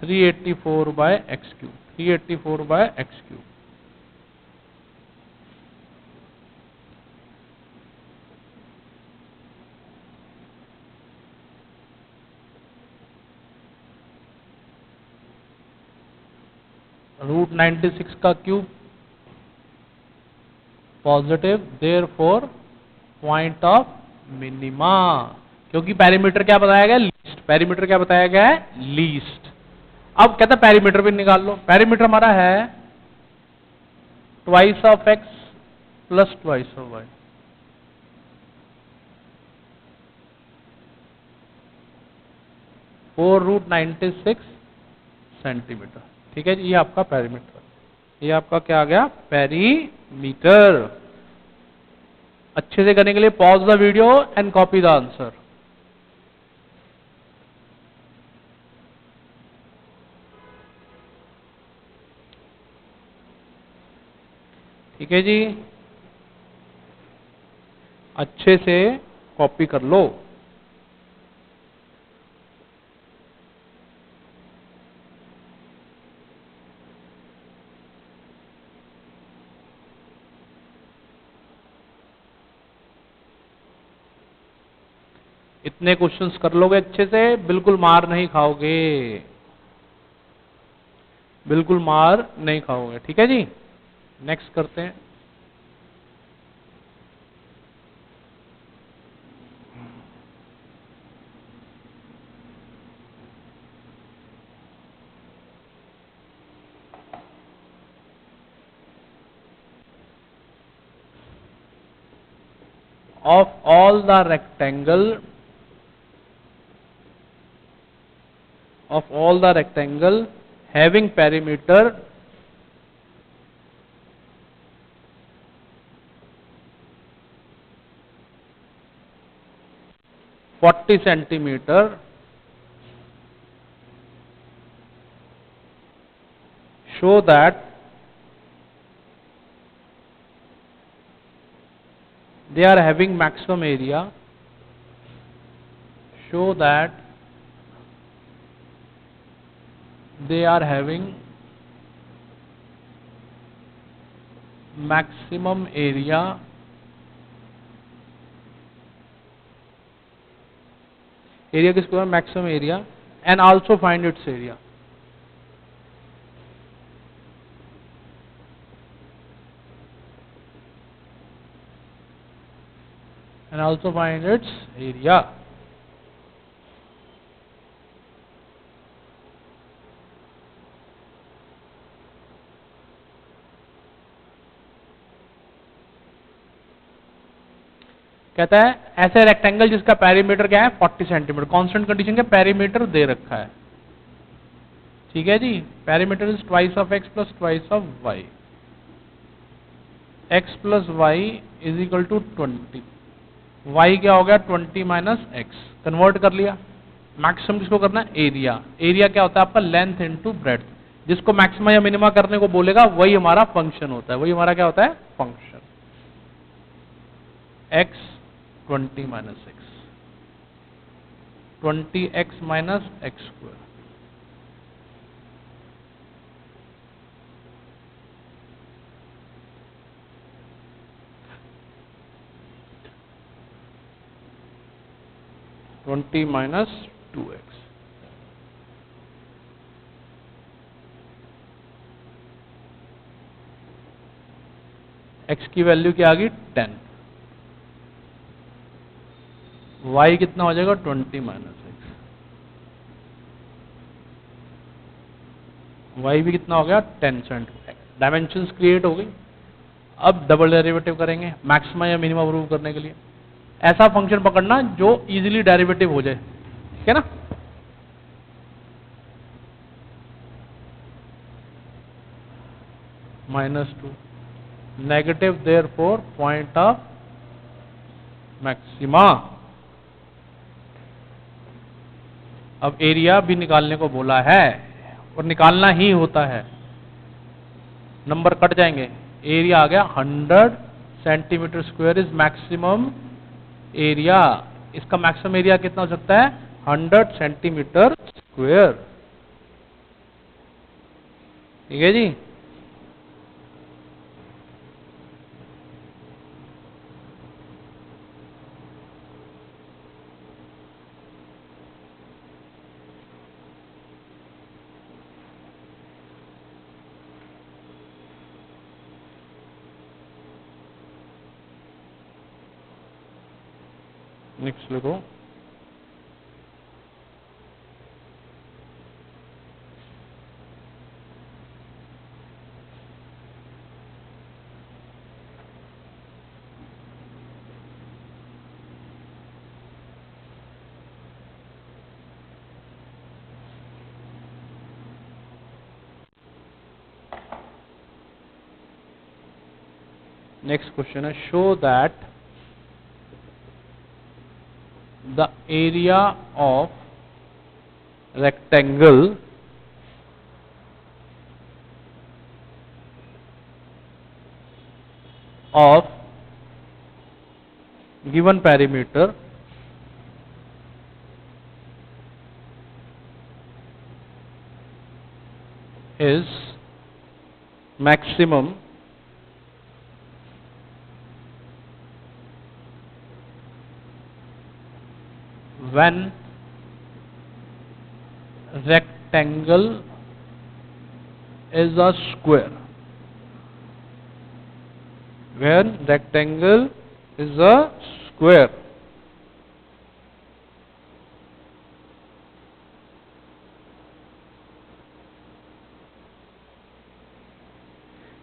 384 by X cube, 384 by X cube. Root 96 का cube positive, therefore point of minima. क्योंकि पेरीमीटर क्या बताया गया, लीस्ट। पेरीमीटर क्या बताया गया है, लीस्ट। अब कहता है पेरीमीटर भी निकाल लो। पेरीमीटर हमारा है twice of x plus twice of Y. Four root 96 centimetre. ठीक है जी, ये आपका पेरीमीटर, ये आपका क्या आ गया, पेरीमीटर। अच्छे से करने के लिए pause the video and copy the answer. ठीक है जी, अच्छे से कॉपी कर लो। इतने क्वेश्चंस कर लोगे अच्छे से, बिल्कुल मार नहीं खाओगे, बिल्कुल मार नहीं खाओगे। ठीक है जी, नेक्स्ट करते हैं। Of all the rectangle, of all the rectangle having perimeter 40 centimeter, show that they are having maximum area show that they are having maximum area किसको है, maximum area, and also find its area. And also find its area. कहता है ऐसे rectangle जिसका perimeter क्या है 40 centimetre, constant condition के perimeter दे रखा है, ठीक है जी। Perimeter is twice of x plus twice of y, x plus Y is equal to 20, y क्या हो गया 20 माइनस एक्स, कन्वर्ट कर लिया। मैक्सिमम किसको करना है, एरिया। एरिया क्या होता है आपका लेंथ इनटू ब्रेड्थ, जिसको मैक्सिमा या मिनिमा करने को बोलेगा वही हमारा फंक्शन होता है, वही हमारा क्या होता है function. x 20 minus x, 20x minus x square, twenty minus 2x। x की वैल्यू क्या आ गई 10, y कितना हो जाएगा 20 माइनस एक्स, y भी कितना हो गया 10 सेंटीमीटर। डायमेंशंस क्रिएट हो गई। अब डबल डेरिवेटिव करेंगे मैक्सिमा या मिनिमा प्रूव करने के लिए। ऐसा फंक्शन पकड़ना जो इजीली डेरिवेटिव हो जाए, ठीक है ना। -2 negative therefore point of maxima. अब एरिया भी निकालने को बोला है और निकालना ही होता है, नंबर कट जाएंगे। एरिया आ गया 100 centimetre square is maximum area. इसका मैक्सिमम एरिया कितना हो सकता है 100 सेंटीमीटर स्क्वायर, ठीक है जी। नेक्स्ट लिखो, नेक्स्ट क्वेश्चन है show that the area of rectangle of given perimeter is maximum when rectangle is a square, when rectangle is a square।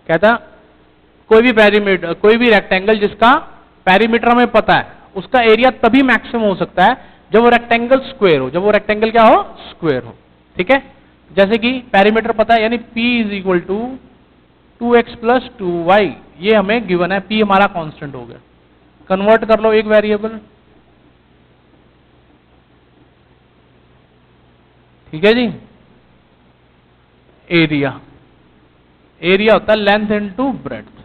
कहता कोई भी पेरीमीटर, कोई भी रेक्टेंगल जिसका पेरीमीटर हमें पता है उसका एरिया तभी मैक्सिमम हो सकता है जब वो रेक्टेंगल स्क्वायर हो, जब वो रेक्टेंगल क्या हो स्क्वायर हो, ठीक है। जैसे कि पेरीमीटर पता है यानी P is equal to 2x plus 2y, ये हमें गिवन है, P हमारा कांस्टेंट हो गया। कन्वर्ट कर लो एक वेरिएबल, ठीक है जी। एरिया, एरिया होता है length into breadth,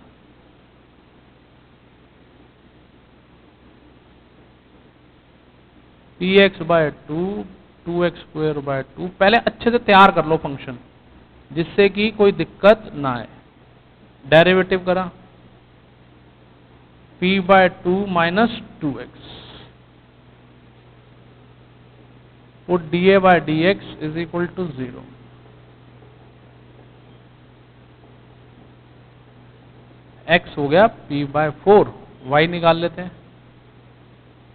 P x by two x square by two. पहले अच्छे से तैयार कर लो फंक्शन, जिससे कि कोई दिक्कत ना आए। डेरिवेटिव करा, p by two minus two X, put dA by dx is equal to 0। x हो गया p बाय 4, y निकाल लेते हैं,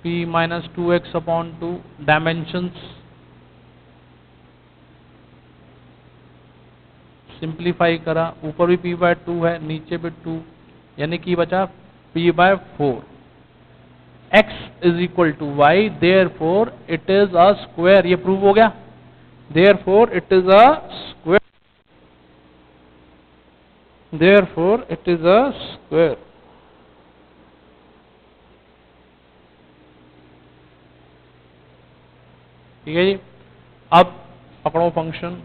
p minus two x upon two, dimensions simplify करा, ऊपर भी p बाय टू है, नीचे भी 2, यानी कि बचा p by 4। x is equal to Y, therefore it is a square. ये प्रूव हो गया, therefore it is a square, therefore it is a square. ठीक है जी। अब पकड़ो function,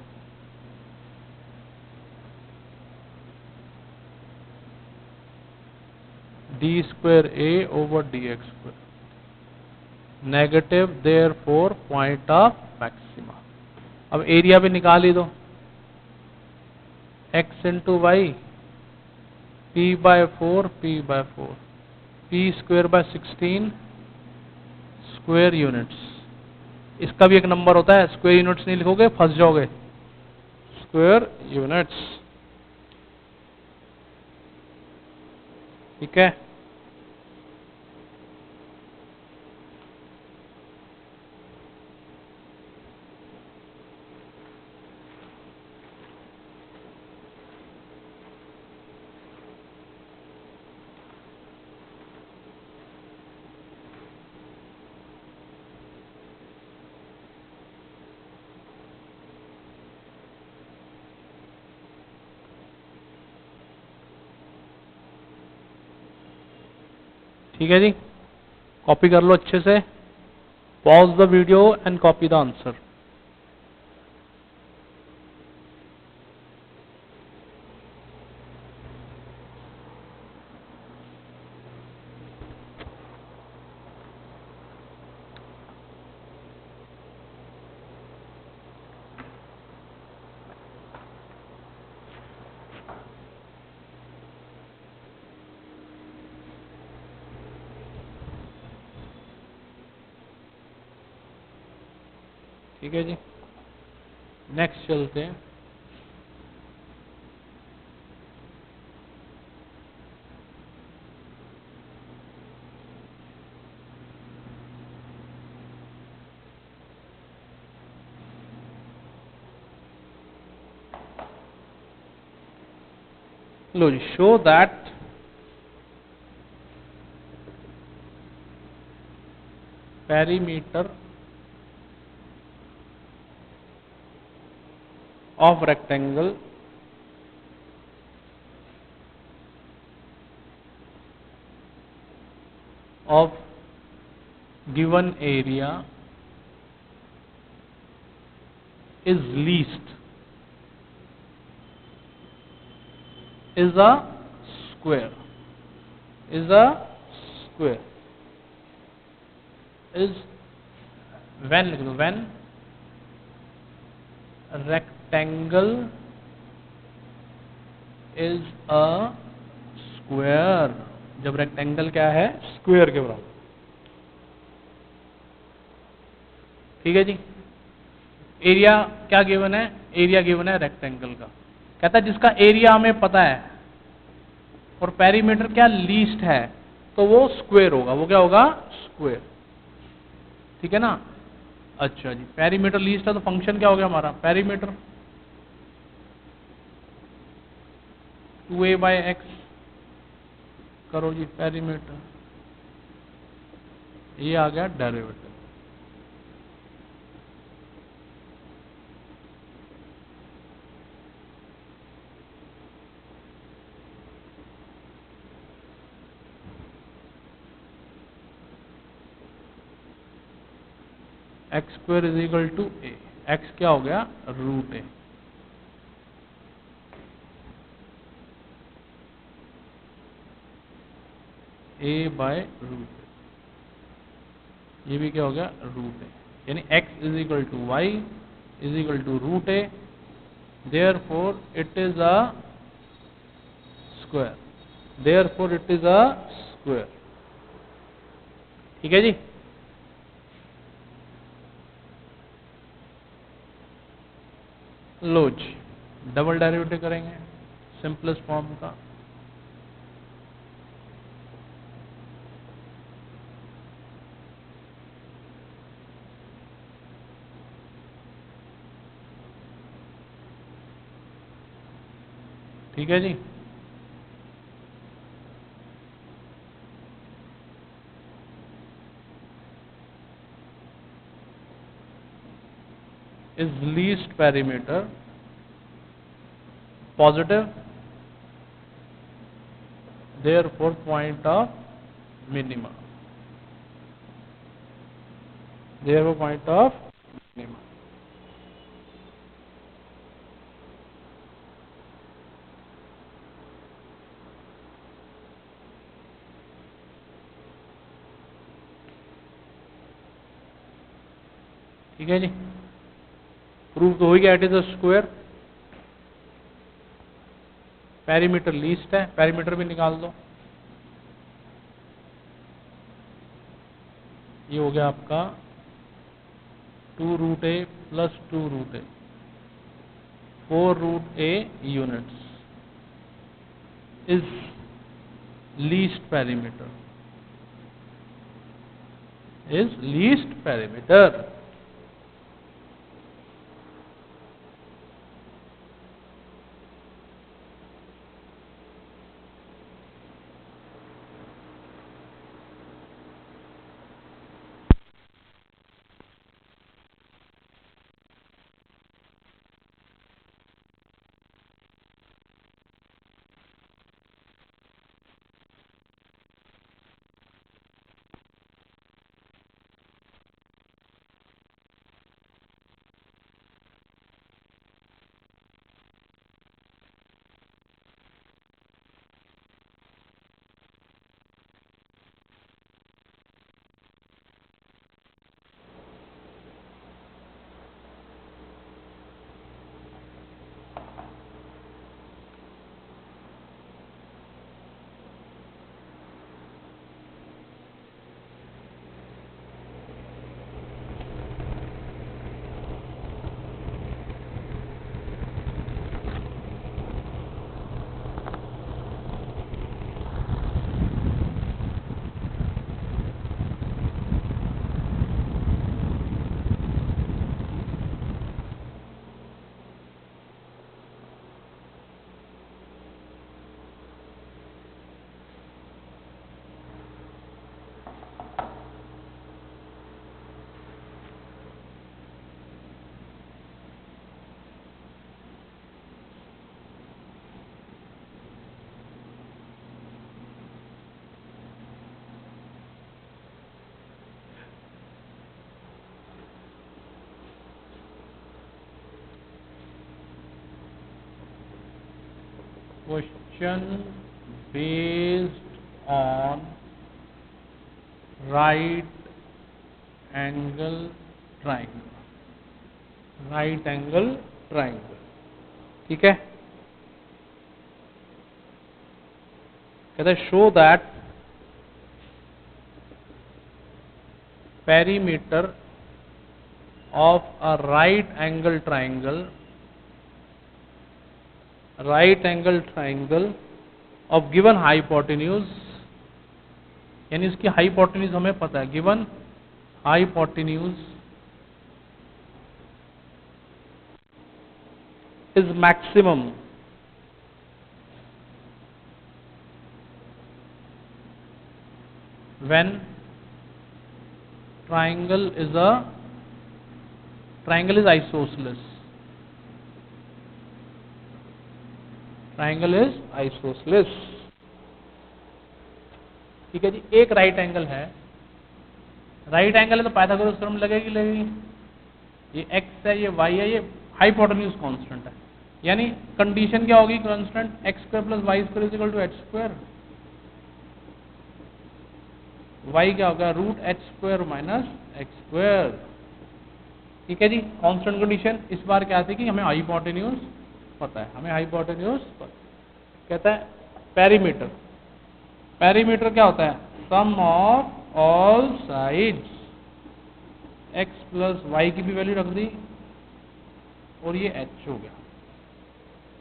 D square A over D X square, negative, therefore point of maxima. अब area भी निकाल ही दो, x into Y, P by 4, P by 4, P square bye 16 square units. इसका भी एक नंबर होता है, स्क्वायर यूनिट्स नहीं लिखोगे फंस जाओगे, स्क्वायर यूनिट्स। ठीक है। ठीक है जी, कॉपी कर लो अच्छे से, pause the video and copy the answer. ठीक है जी, नेक्स्ट चलते हैं। लो जी, show that perimeter of rectangle of given area is least is a square, is a square, is when लिख दो, when rectangle is a square, जब रेक्टेंगल क्या है, स्क्वायर के बराबर। ठीक है जी। एरिया क्या गिवन है, एरिया गिवन है रेक्टेंगल का, कहता है जिसका एरिया हमें पता है और पेरीमीटर क्या लीस्ट है, तो वो स्क्वायर होगा। वो क्या होगा, स्क्वायर। ठीक है ना। अच्छा जी, पेरीमीटर लीस्ट है तो फंक्शन क्या हो गया हमारा, पेरीमीटर 2a बाय एक्स, करो जी पेरीमीटर, ये आ गया derivative. X square is equal to a, x क्या हो गया, root a. A by root, ये भी क्या हो गया, रूट ए, यानी x is equal to y is equal to root a, therefore it is a square, therefore it is a square. ठीक है जी। लो जी, डबल डेरिवेटिव करेंगे सिंपलेस्ट फॉर्म का। ठीक है जी। Is least parameter positive, therefore point of minima, therefore point of minima. ठीक है जी। प्रूव तो हो गया, it is a square, perimeter least है, पैरीमीटर भी निकाल दो। ये हो गया आपका 2 root A plus 2 root A, 4 root A units is least perimeter, is least perimeter. Question based on right angle triangle, right angle triangle। ठीक है, कहते हैं show that perimeter of a right angle triangle, right angle triangle of given hypotenuse, यानी इसकी hypotenuse हमें पता है, given hypotenuse is maximum when triangle is isosceles, triangle is isosceles। ठीक है जी। एक राइट एंगल है, राइट एंगल है तो पाइथागोरस थ्योरम लगेगी। ये x है, ये y है, ये हाइपोटेन्यूज कांस्टेंट है, यानी कंडीशन क्या होगी, constant x² + y² = h²। y क्या होगा √h² माइनस x²। ठीक है जी, कांस्टेंट कंडीशन। इस बार क्या थी कि हमें हाइपोटेन्यूज पता है, हमें हाइपोटेन्यूज पता है। कहता है पेरीमीटर, पेरीमीटर क्या होता है sum of all sides, x plus y की भी वैल्यू रख दी और ये h हो गया।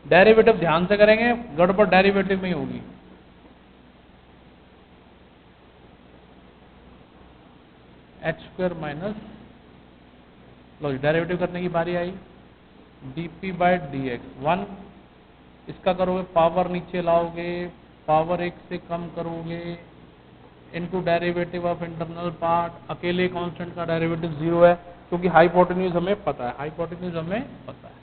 डेरिवेटिव ध्यान से करेंगे, गड़बड़ डेरिवेटिव में ही होगी। h² माइनस, लो डेरिवेटिव करने की बारी आई, dp/dx 1, इसका करोगे पावर नीचे लाओगे, पावर 1 से कम करोगे, into derivative of internal part. अकेले कांस्टेंट का डेरिवेटिव 0 है क्योंकि हाइपोटेन्यूज हमें पता है, हाइपोटेन्यूज हमें पता है।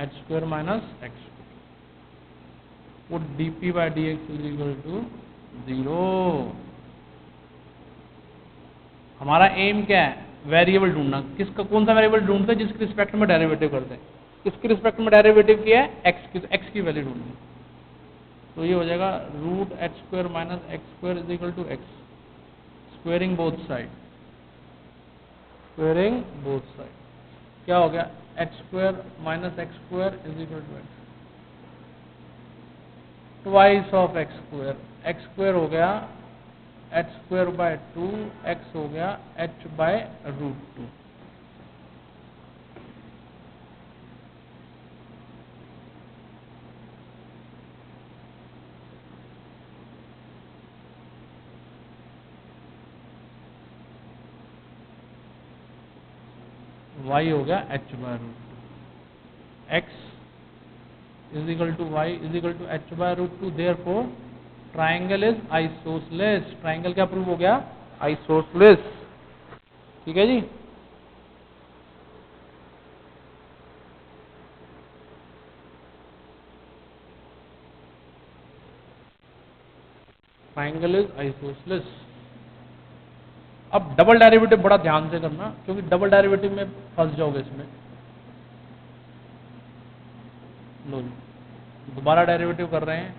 h² माइनस x², वो dp/dx इज इक्वल टू 0। हमारा एम क्या है, वेरिएबल ढूंढना। किसका, कौन सा वेरिएबल ढूंढते हैं जिसके रिस्पेक्ट में डेरिवेटिव करते हैं। किसके रिस्पेक्ट में डेरिवेटिव किया है, x की वैल्यू ढूंढनी। तो ये हो जाएगा √h² minus x² is equal to x, squaring both side, squaring both side क्या हो गया h² minus x² is equal to x, twice of x², x² हो गया h²/2, x हो गया h/√2। y हो गया h/√2, x is equal to y is equal to h/√2। Therefore triangle is isosceles. Triangle क्या प्रूव हो गया, isosceles. ठीक है जी। Triangle is isosceles. अब डबल डेरिवेटिव बड़ा ध्यान से करना क्योंकि डबल डेरिवेटिव में फंस जाओगे इसमें। लो जी, दोबारा डेरिवेटिव कर रहे हैं,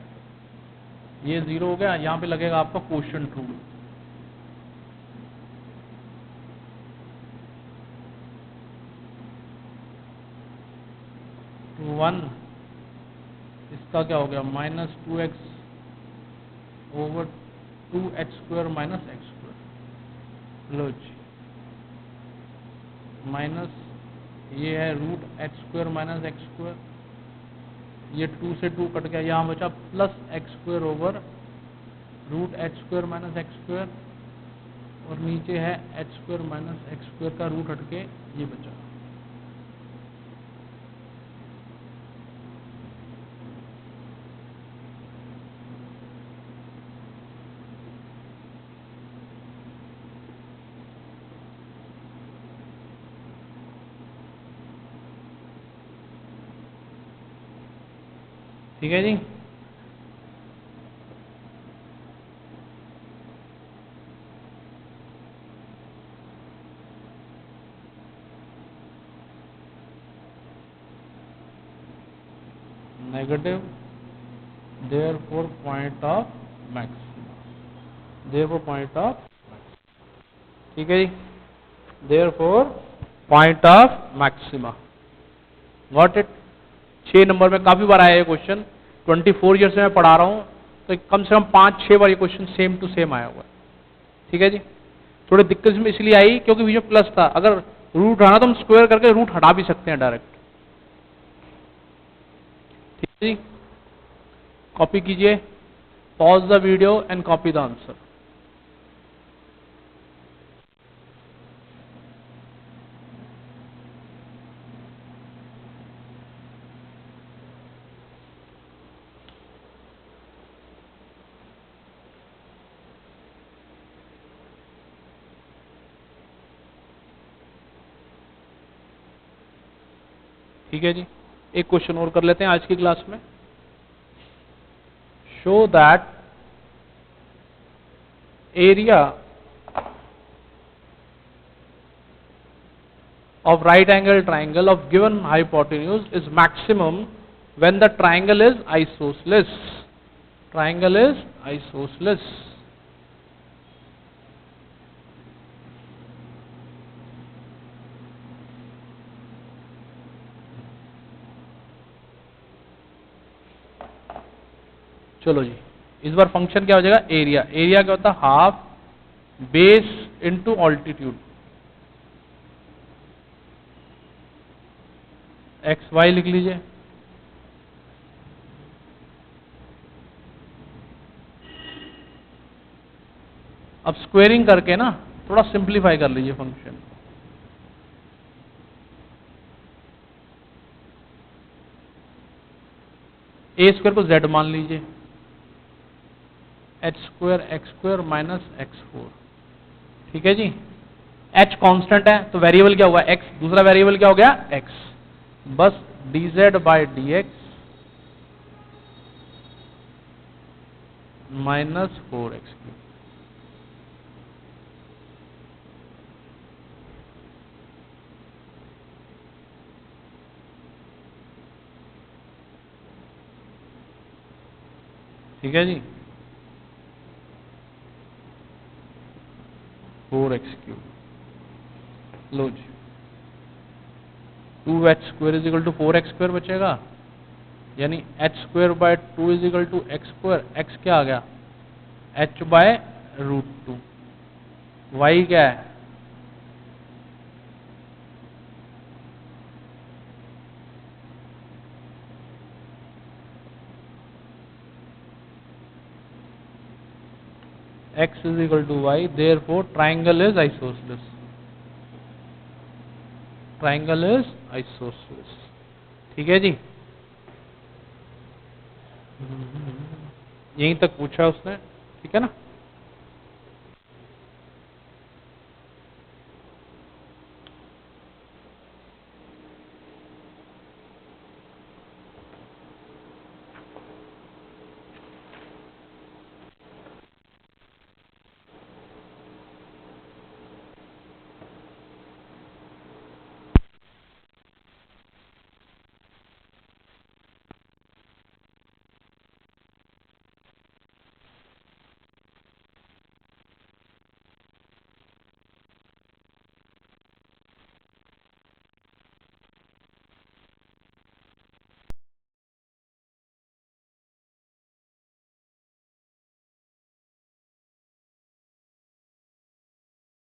ये 0 हो गया, यहां पे लगेगा आपका क्वोशिएंट रूल। टू 1, इसका क्या हो गया -2x over 2h² minus x²। लो जी, माइनस ये है √h² माइनस x², ये 2 से 2 कट गया, यहाँ बचा plus x² over √h² minus x², और नीचे है h² माइनस x² का रूट हटके ये बचा। ठीक है जी। Negative, therefore point of maxima, therefore point of, ठीक है जी, therefore point of maxima. Got it. 6 number में काफी बार आया ये क्वेश्चन, 24 ईयर से मैं पढ़ा रहा हूं, तो कम से कम 5-6 बार ये क्वेश्चन सेम टू सेम आया हुआ है। ठीक है जी। थोड़ी दिक्कत इसमें इसलिए आई क्योंकि बीच में प्लस था, अगर रूट हटाना तो हम स्क्वायर करके रूट हटा भी सकते हैं डायरेक्ट। ठीक है जी। कॉपी कीजिए, pause the video and copy the answer. ठीक है जी। एक क्वेश्चन और कर लेते हैं आज की क्लास में। show that area of right angle triangle of given hypotenuse is maximum when the triangle is isosceles. Triangle is isosceles. चलो जी, इस बार फंक्शन क्या हो जाएगा, एरिया। एरिया क्या होता है, half base into altitude, X Y लिख लीजिए। अब स्क्वेयरिंग करके ना थोड़ा सिंप्लीफाई कर लीजिए फंक्शन। ए स्क्वायर को जेड मान लीजिए, H square x square minus x four. ठीक है जी, एच कांस्टेंट है तो वेरिएबल क्या हुआ, एक्स, दूसरा वेरिएबल क्या हो गया, एक्स। बस dz bye dx minus 4x3। ठीक है जी, 4x3। लो जी, 2h square is equal to 4x square बचेगा, यानी h square by 2 is equal to x square. x क्या आ गया, h बाय रूट 2। y क्या है, x is equal to y, therefore triangle is isosceles। Triangle is isosceles. ठीक है जी, यहीं तक पूछा उसने, ठीक है ना।